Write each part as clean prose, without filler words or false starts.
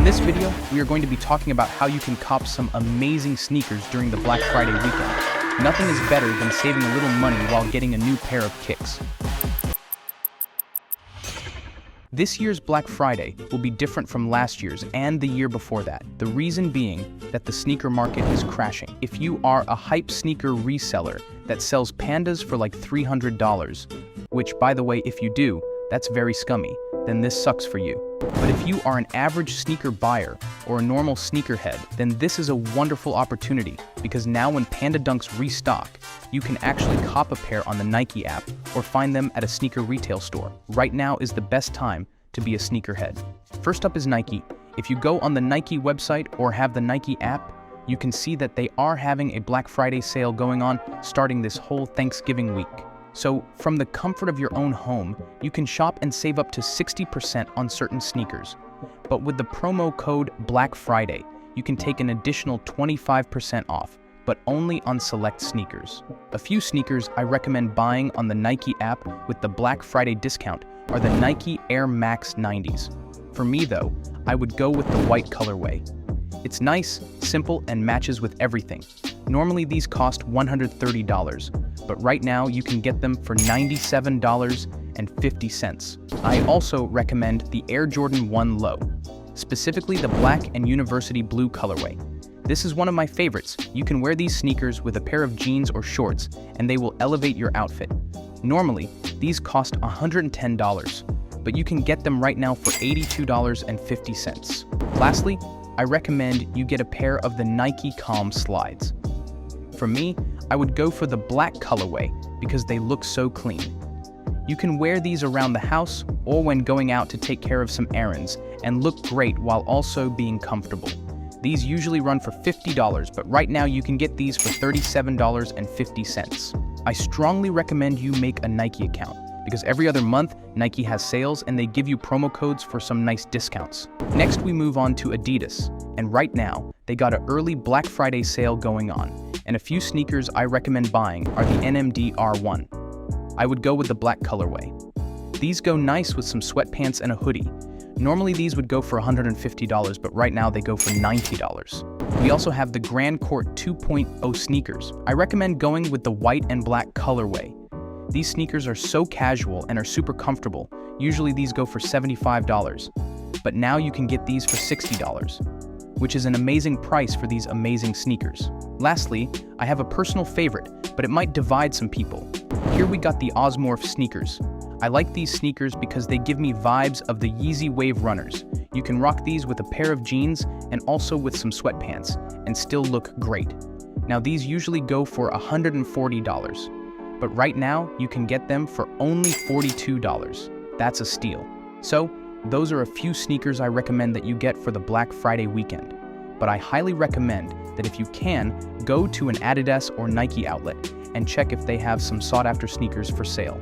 In this video, we are going to be talking about how you can cop some amazing sneakers during the Black Friday weekend. Nothing is better than saving a little money while getting a new pair of kicks. This year's Black Friday will be different from last year's and the year before that. The reason being that the sneaker market is crashing. If you are a hype sneaker reseller that sells pandas for like $300, which by the way, if you do, that's very scummy, then this sucks for you. But if you are an average sneaker buyer or a normal sneakerhead, then this is a wonderful opportunity because now when Panda Dunks restock, you can actually cop a pair on the Nike app or find them at a sneaker retail store. Right now is the best time to be a sneakerhead. First up is Nike. If you go on the Nike website or have the Nike app, you can see that they are having a Black Friday sale going on starting this whole Thanksgiving week. So, from the comfort of your own home, you can shop and save up to 60% on certain sneakers. But with the promo code Black Friday, you can take an additional 25% off, but only on select sneakers. A few sneakers I recommend buying on the Nike app with the Black Friday discount are the Nike Air Max 90s. For me though, I would go with the white colorway. It's nice, simple, and matches with everything. Normally these cost $130, but right now you can get them for $97.50. I also recommend the Air Jordan 1 Low, specifically the black and university blue colorway. This is one of my favorites. You can wear these sneakers with a pair of jeans or shorts, and they will elevate your outfit. Normally, these cost $110, but you can get them right now for $82.50. Lastly, I recommend you get a pair of the Nike Calm Slides. For me, I would go for the black colorway because they look so clean. You can wear these around the house or when going out to take care of some errands and look great while also being comfortable. These usually run for $50, but right now you can get these for $37.50. I strongly recommend you make a Nike account because every other month, Nike has sales and they give you promo codes for some nice discounts. Next, we move on to Adidas, and right now, they got an early Black Friday sale going on, and a few sneakers I recommend buying are the NMD R1. I would go with the black colorway. These go nice with some sweatpants and a hoodie. Normally these would go for $150, but right now they go for $90. We also have the Grand Court 2.0 sneakers. I recommend going with the white and black colorway. These sneakers are so casual and are super comfortable. Usually these go for $75, but now you can get these for $60, which is an amazing price for these amazing sneakers. Lastly, I have a personal favorite, but it might divide some people. Here we got the Osmorph sneakers. I like these sneakers because they give me vibes of the Yeezy Wave Runners. You can rock these with a pair of jeans and also with some sweatpants and still look great. Now these usually go for $140, but right now you can get them for only $42. That's a steal. So, those are a few sneakers I recommend that you get for the Black Friday weekend. But I highly recommend that if you can, go to an Adidas or Nike outlet and check if they have some sought-after sneakers for sale.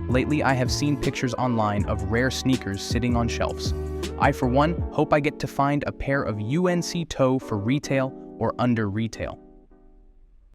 Lately, I have seen pictures online of rare sneakers sitting on shelves. I, for one, hope I get to find a pair of UNC Toe for retail or under retail.